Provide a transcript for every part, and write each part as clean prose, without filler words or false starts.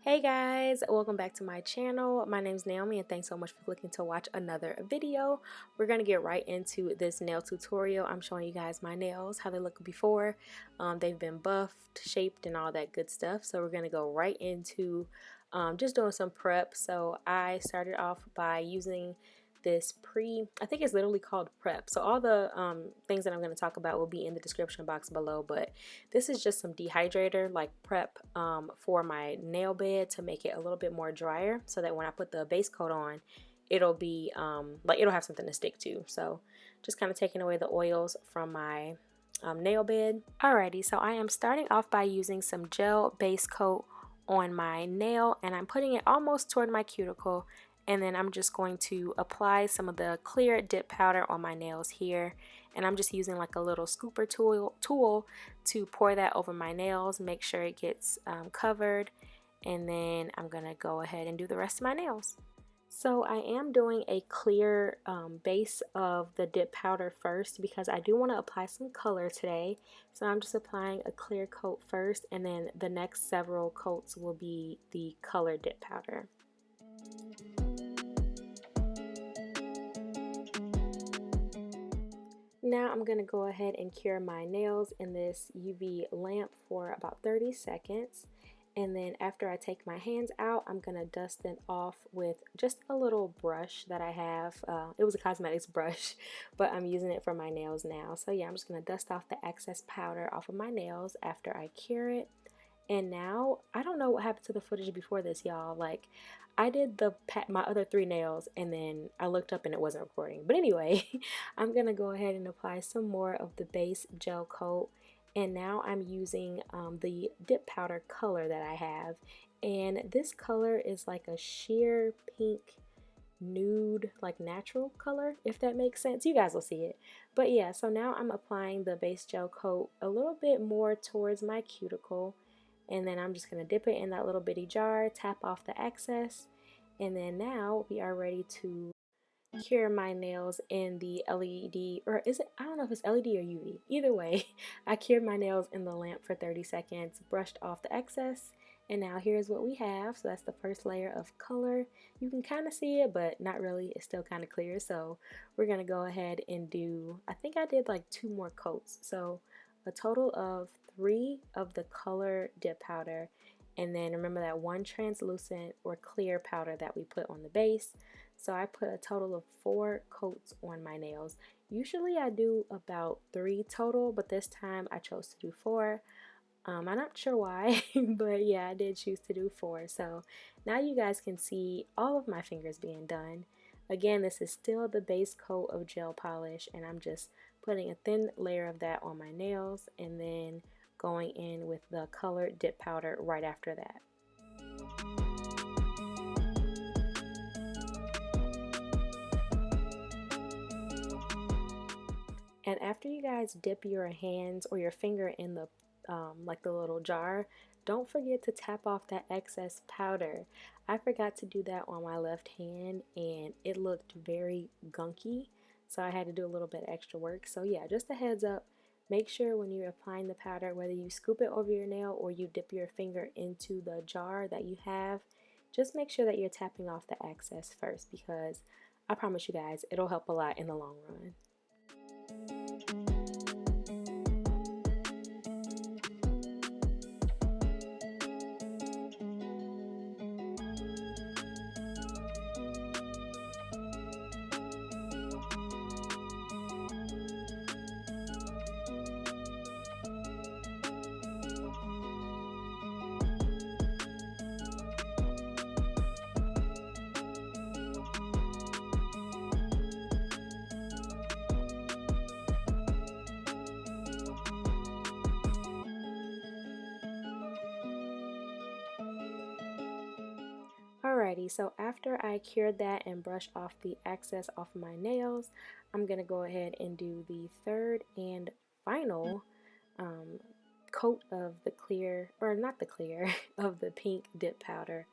Hey guys, welcome back to my channel. My name is Naomi and thanks so much for clicking to watch another video. We're going to get right into this nail tutorial. I'm showing you guys my nails, how they look before. They've been buffed, shaped, and all that good stuff. So we're going to go right into just doing some prep. So I started off by using this I think it's literally called prep. So all the things that I'm going to talk about will be in the description box below, but this is just some dehydrator like prep for my nail bed to make it a little bit more drier so that when I put the base coat on, it'll be like it'll have something to stick to. So just kind of taking away the oils from my nail bed. Alrighty, so I am starting off by using some gel base coat on my nail, and I'm putting it almost toward my cuticle, and then I'm just going to apply some of the clear dip powder on my nails here, and I'm just using like a little scooper tool to pour that over my nails, make sure it gets covered, and then I'm gonna go ahead and do the rest of my nails. So I am doing a clear base of the dip powder first because I do want to apply some color today. So I'm just applying a clear coat first, and then the next several coats will be the color dip powder. Now I'm going to go ahead and cure my nails in this UV lamp for about 30 seconds. And then after I take my hands out, I'm going to dust it off with just a little brush that I have. It was a cosmetics brush, but I'm using it for my nails now. So yeah, I'm just going to dust off the excess powder off of my nails after I cure it. And now, I don't know what happened to the footage before this, y'all. Like, I did my other 3 nails, and then I looked up and it wasn't recording. But anyway, I'm going to go ahead and apply some more of the base gel coat. And now I'm using the dip powder color that I have. And this color is like a sheer pink nude, like natural color, if that makes sense. You guys will see it. But yeah, so now I'm applying the base gel coat a little bit more towards my cuticle. And then I'm just going to dip it in that little bitty jar, tap off the excess, and then now we are ready to cure my nails in the LED, or is it, I don't know if it's LED or UV. Either way, I cured my nails in the lamp for 30 seconds, brushed off the excess, and now here's what we have. So that's the first layer of color. You can kind of see it, but not really. It's still kind of clear. So we're going to go ahead and do, I think I did like 2 more coats. So a total of 3 of the color dip powder, and then remember that 1 translucent or clear powder that we put on the base. So I put a total of 4 coats on my nails. Usually I do about 3 total, but this time I chose to do 4. I'm not sure why, but yeah, I did choose to do 4. So now you guys can see all of my fingers being done. Again, this is still the base coat of gel polish, and I'm just putting a thin layer of that on my nails and then going in with the colored dip powder right after that. And after you guys dip your hands or your finger in the like the little jar, don't forget to tap off that excess powder. I forgot to do that on my left hand and it looked very gunky, so I had to do a little bit extra work. So yeah, just a heads up, make sure when you're applying the powder, whether you scoop it over your nail or you dip your finger into the jar that you have, just make sure that you're tapping off the excess first, because I promise you guys, it'll help a lot in the long run. Alrighty, so after I cured that and brushed off the excess off my nails, I'm going to go ahead and do the third and final coat of the clear, or not the clear, of the pink dip powder.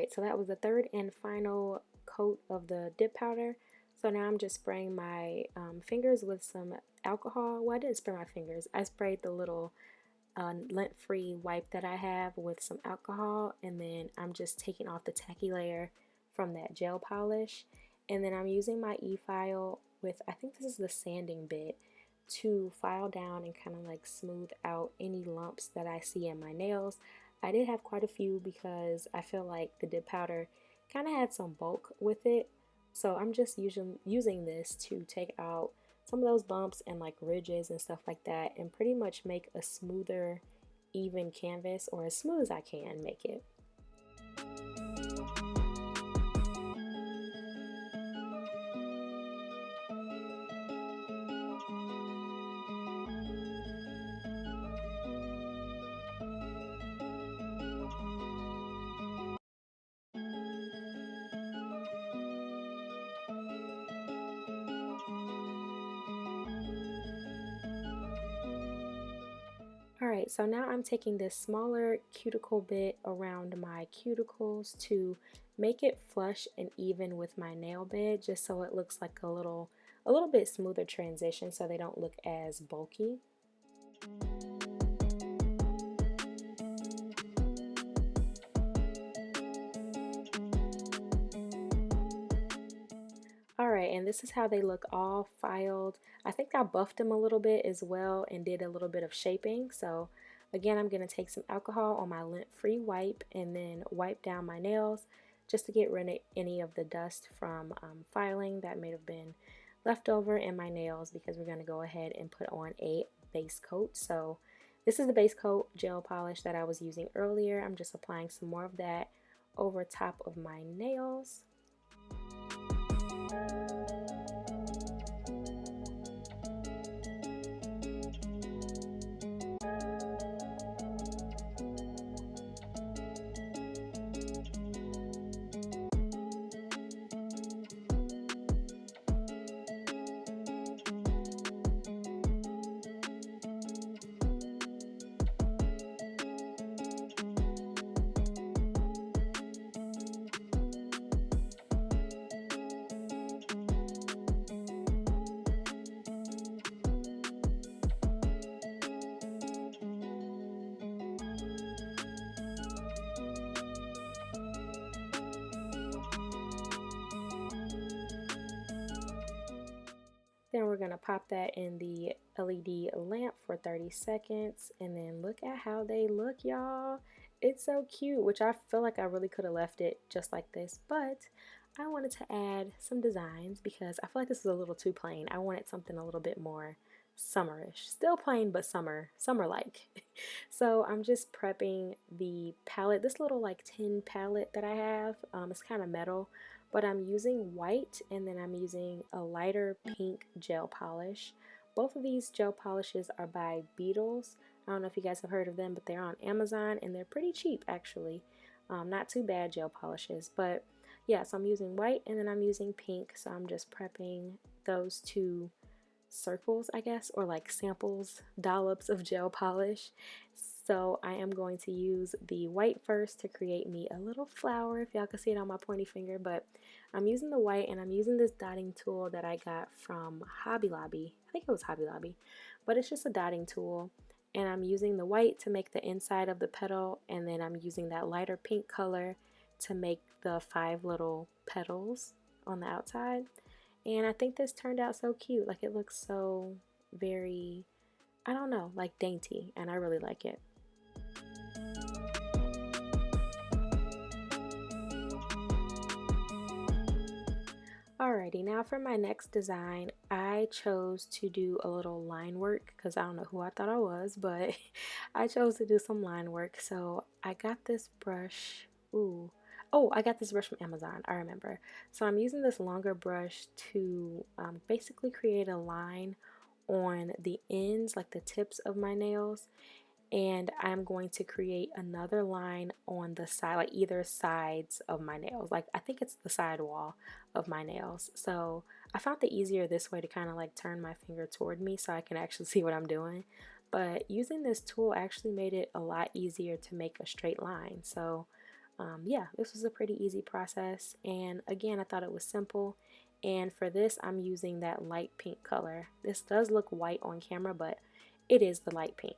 Alright, so that was the third and final coat of the dip powder. So now I'm just spraying my fingers with some alcohol. Well, I didn't spray my fingers. I sprayed the little lint-free wipe that I have with some alcohol, and then I'm just taking off the tacky layer from that gel polish. And then I'm using my e-file with, I think this is the sanding bit, to file down and kind of like smooth out any lumps that I see in my nails. I did have quite a few because I feel like the dip powder kind of had some bulk with it. So I'm just using this to take out some of those bumps and like ridges and stuff like that, and pretty much make a smoother, even canvas, or as smooth as I can make it. Alright, so now I'm taking this smaller cuticle bit around my cuticles to make it flush and even with my nail bed, just so it looks like a little bit smoother transition so they don't look as bulky. Alright, and this is how they look all filed. I think I buffed them a little bit as well and did a little bit of shaping. So again, I'm going to take some alcohol on my lint-free wipe and then wipe down my nails just to get rid of any of the dust from filing that may have been left over in my nails, because we're going to go ahead and put on a base coat. So this is the base coat gel polish that I was using earlier. I'm just applying some more of that over top of my nails. Then we're going to pop that in the LED lamp for 30 seconds, and then look at how they look, y'all. It's so cute, which I feel like I really could have left it just like this, but I wanted to add some designs because I feel like this is a little too plain. I wanted something a little bit more summerish. Still plain, but summer-like. So I'm just prepping the palette, this little like tin palette that I have. It's kind of metal, but I'm using white, and then I'm using a lighter pink gel polish. Both of these gel polishes are by Beetles. I don't know if you guys have heard of them, but they're on Amazon and they're pretty cheap actually. Not too bad gel polishes, but yeah, so I'm using white and then I'm using pink. So I'm just prepping those two circles, I guess, or like samples, dollops of gel polish. So I am going to use the white first to create me a little flower, if y'all can see it on my pointy finger, but I'm using the white and I'm using this dotting tool that I got from Hobby Lobby. I think it was Hobby Lobby, but it's just a dotting tool. And I'm using the white to make the inside of the petal, and then I'm using that lighter pink color to make the 5 little petals on the outside. And I think this turned out so cute. Like, it looks so very, I don't know, like dainty, and I really like it. Alrighty, now for my next design, I chose to do a little line work because I don't know who I thought I was, but I chose to do some line work. So I got this brush. Ooh. Oh, I got this brush from Amazon, I remember. So I'm using this longer brush to basically create a line on the ends, like the tips of my nails. And I'm going to create another line on the side, like either sides of my nails. Like, I think it's the side wall of my nails. So I found it easier this way to kind of like turn my finger toward me so I can actually see what I'm doing. But using this tool actually made it a lot easier to make a straight line. So yeah, this was a pretty easy process, and again, I thought it was simple. And for this, I'm using that light pink color. This does look white on camera, but it is the light pink.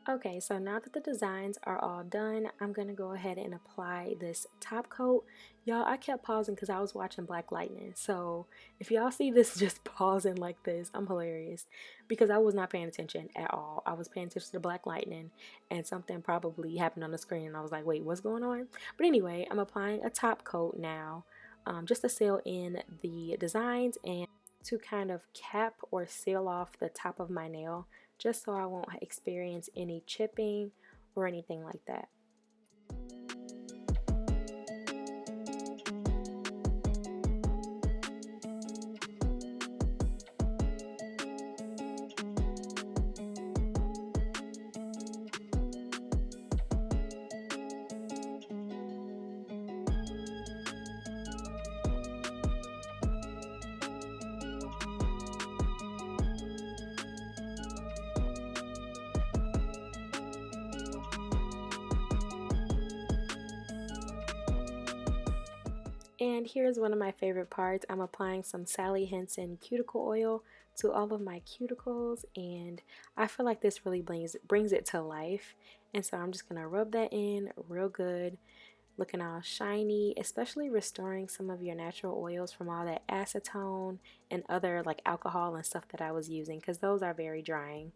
Okay, so now that the designs are all done, I'm gonna go ahead and apply this top coat. Y'all, I kept pausing because I was watching Black Lightning. So if y'all see this just pausing like this, I'm hilarious because I was not paying attention at all. I was paying attention to Black Lightning and something probably happened on the screen and I was like, wait, what's going on? But anyway, I'm applying a top coat now, just to seal in the designs and to kind of cap or seal off the top of my nail, just so I won't experience any chipping or anything like that. And here's one of my favorite parts. I'm applying some Sally Hansen cuticle oil to all of my cuticles, and I feel like this really brings it to life. And so I'm just gonna rub that in real good, looking all shiny, especially restoring some of your natural oils from all that acetone and other like alcohol and stuff that I was using, because those are very drying.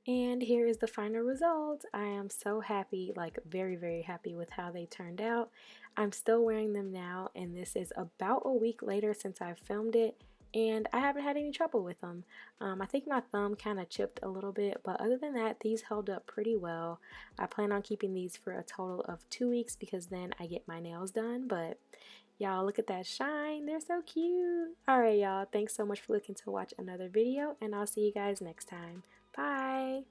And here is the final result. I am so happy, like very, very happy with how they turned out. I'm still wearing them now, and this is about a week later since I filmed it, and I haven't had any trouble with them. I think my thumb kind of chipped a little bit, but other than that, these held up pretty well. I plan on keeping these for a total of 2 weeks because then I get my nails done, but y'all, look at that shine. They're so cute. Alright, y'all. Thanks so much for looking to watch another video, and I'll see you guys next time. Bye!